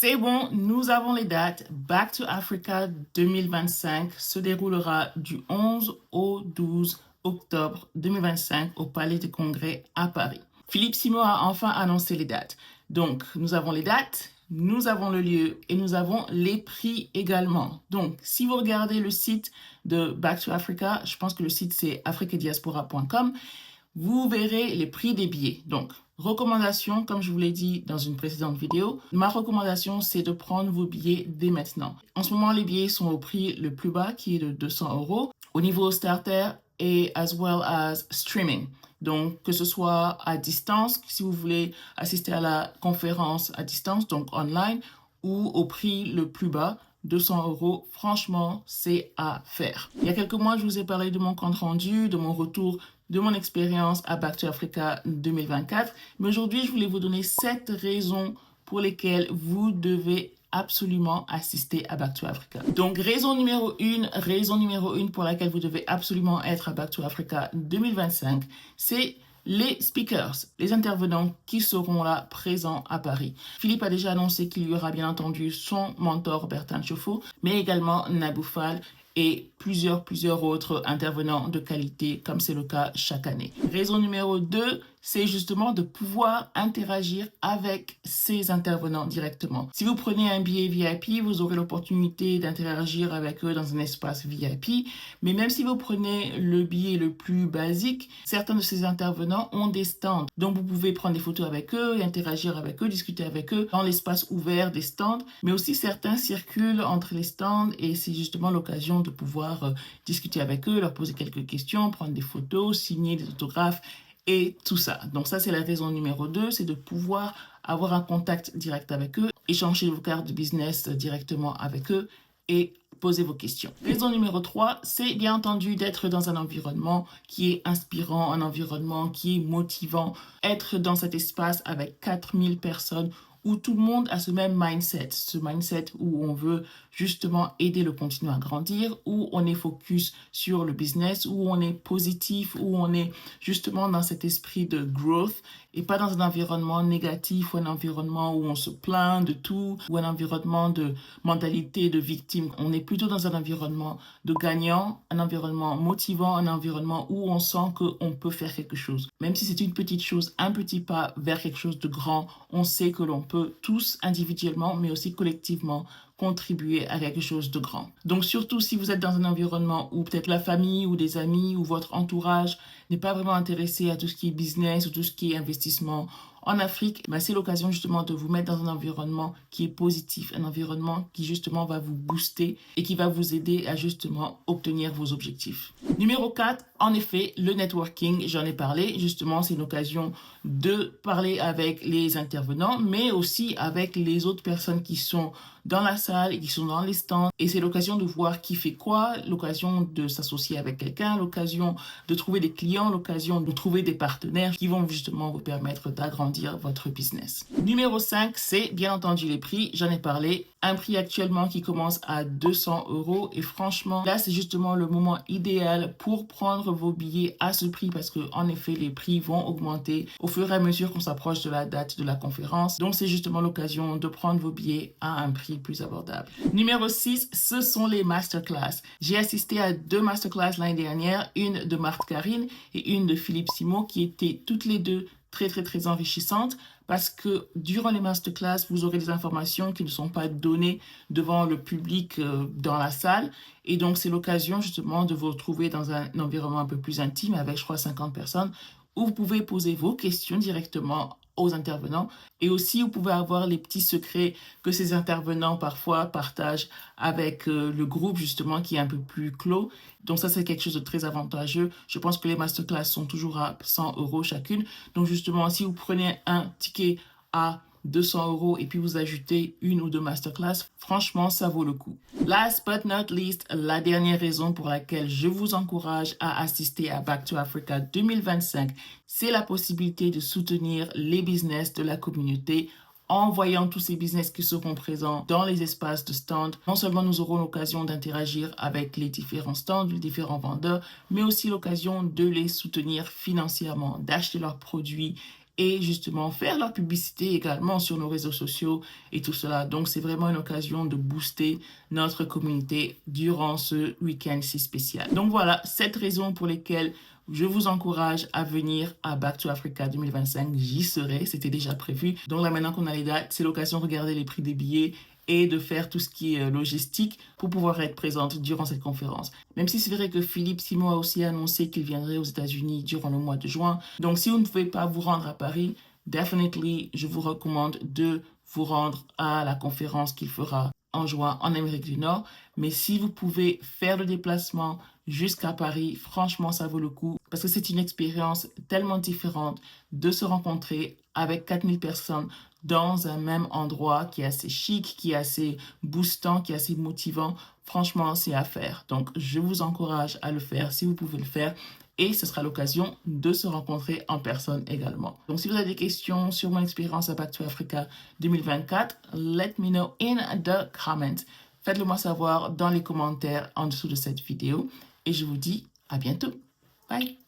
C'est bon, nous avons les dates. Back to Africa 2025 se déroulera du 11 au 12 octobre 2025 au Palais des Congrès à Paris. Philippe Simon a enfin annoncé les dates. Donc, nous avons les dates, nous avons le lieu et nous avons les prix également. Donc, si vous regardez le site de Back to Africa, je pense que le site c'est africadiaspora.com, vous verrez les prix des billets. Donc, recommandation, comme je vous l'ai dit dans une précédente vidéo, ma recommandation, c'est de prendre vos billets dès maintenant. En ce moment, les billets sont au prix le plus bas, qui est de 200 € au niveau starter et as well as streaming. Donc, que ce soit à distance, si vous voulez assister à la conférence à distance, donc online, ou au prix le plus bas, 200 €, franchement, c'est à faire. Il y a quelques mois, je vous ai parlé de mon compte rendu, de mon retour, de mon expérience à Back to Africa 2024. Mais aujourd'hui, je voulais vous donner 7 raisons pour lesquelles vous devez absolument assister à Back to Africa. Donc, raison numéro 1 pour laquelle vous devez absolument être à Back to Africa 2025, c'est les speakers, les intervenants qui seront là présents à Paris. Philippe a déjà annoncé qu'il y aura bien entendu son mentor Bertrand Chauffeau, mais également Nabou Fall et plusieurs autres intervenants de qualité, comme c'est le cas chaque année. Raison numéro 2, c'est justement de pouvoir interagir avec ces intervenants directement. Si vous prenez un billet VIP, vous aurez l'opportunité d'interagir avec eux dans un espace VIP, mais même si vous prenez le billet le plus basique, certains de ces intervenants ont des stands. Donc vous pouvez prendre des photos avec eux, interagir avec eux, discuter avec eux dans l'espace ouvert des stands, mais aussi certains circulent entre les stands et c'est justement l'occasion de pouvoir discuter avec eux, leur poser quelques questions, prendre des photos, signer des autographes et tout ça. Donc ça, c'est la raison numéro 2, c'est de pouvoir avoir un contact direct avec eux, échanger vos cartes de business directement avec eux et poser vos questions. Raison numéro 3, c'est bien entendu d'être dans un environnement qui est inspirant, un environnement qui est motivant, être dans cet espace avec 4000 personnes où tout le monde a ce même mindset, où on veut justement aider le continent à grandir, où on est focus sur le business, où on est positif, où on est justement dans cet esprit de growth et pas dans un environnement négatif ou un environnement où on se plaint de tout ou un environnement de mentalité de victime. On est plutôt dans un environnement de gagnant, un environnement motivant, un environnement où on sent qu'on peut faire quelque chose. Même si c'est une petite chose, un petit pas vers quelque chose de grand, on sait que l'on peut tous individuellement, mais aussi collectivement, contribuer à quelque chose de grand. Donc surtout si vous êtes dans un environnement où peut-être la famille ou des amis ou votre entourage n'est pas vraiment intéressé à tout ce qui est business ou tout ce qui est investissement en Afrique, c'est l'occasion justement de vous mettre dans un environnement qui est positif, un environnement qui justement va vous booster et qui va vous aider à justement obtenir vos objectifs. Numéro 4, en effet, le networking, j'en ai parlé, justement c'est une occasion de parler avec les intervenants, mais aussi avec les autres personnes qui sont dans la salle et qui sont dans les stands. Et c'est l'occasion de voir qui fait quoi, l'occasion de s'associer avec quelqu'un, l'occasion de trouver des clients, l'occasion de trouver des partenaires qui vont justement vous permettre d'agrandir votre business. Numéro 5, c'est bien entendu les prix, j'en ai parlé. Un prix actuellement qui commence à 200 € et franchement, là c'est justement le moment idéal pour prendre vos billets à ce prix parce que en effet les prix vont augmenter au fur et à mesure qu'on s'approche de la date de la conférence. Donc c'est justement l'occasion de prendre vos billets à un prix plus abordable. Numéro 6, ce sont les masterclass. J'ai assisté à 2 masterclass l'année dernière, une de Marthe Karine et une de Philippe Simon qui étaient toutes les deux très enrichissantes parce que durant les masterclass, vous aurez des informations qui ne sont pas données devant le public dans la salle et donc c'est l'occasion justement de vous retrouver dans un environnement un peu plus intime avec je crois 50 personnes où vous pouvez poser vos questions directement aux intervenants et aussi vous pouvez avoir les petits secrets que ces intervenants parfois partagent avec le groupe justement qui est un peu plus clos. Donc ça c'est quelque chose de très avantageux. Je pense que les masterclass sont toujours à 100 € chacune. Donc justement si vous prenez un ticket à 200 € et puis vous ajoutez une ou deux masterclass, franchement, ça vaut le coup. Last but not least, la dernière raison pour laquelle je vous encourage à assister à Back to Africa 2025, c'est la possibilité de soutenir les business de la communauté en voyant tous ces business qui seront présents dans les espaces de stand. Non seulement nous aurons l'occasion d'interagir avec les différents stands, les différents vendeurs, mais aussi l'occasion de les soutenir financièrement, d'acheter leurs produits et justement faire leur publicité également sur nos réseaux sociaux et tout cela. Donc, c'est vraiment une occasion de booster notre communauté durant ce week-end si spécial. Donc voilà, 7 raisons pour lesquelles je vous encourage à venir à Back to Africa 2025. J'y serai, c'était déjà prévu. Donc là, maintenant qu'on a les dates, c'est l'occasion de regarder les prix des billets et de faire tout ce qui est logistique pour pouvoir être présente durant cette conférence. Même si c'est vrai que Philippe Simon a aussi annoncé qu'il viendrait aux États-Unis durant le mois de juin. Donc si vous ne pouvez pas vous rendre à Paris, definitely, je vous recommande de vous rendre à la conférence qu'il fera en juin en Amérique du Nord. Mais si vous pouvez faire le déplacement jusqu'à Paris, franchement, ça vaut le coup parce que c'est une expérience tellement différente de se rencontrer avec 4000 personnes dans un même endroit qui est assez chic, qui est assez boostant, qui est assez motivant. Franchement, c'est à faire. Donc, je vous encourage à le faire si vous pouvez le faire. Et ce sera l'occasion de se rencontrer en personne également. Donc, si vous avez des questions sur mon expérience à Back to Africa 2024, let me know in the comments. Faites-le moi savoir dans les commentaires en dessous de cette vidéo. Et je vous dis à bientôt. Bye!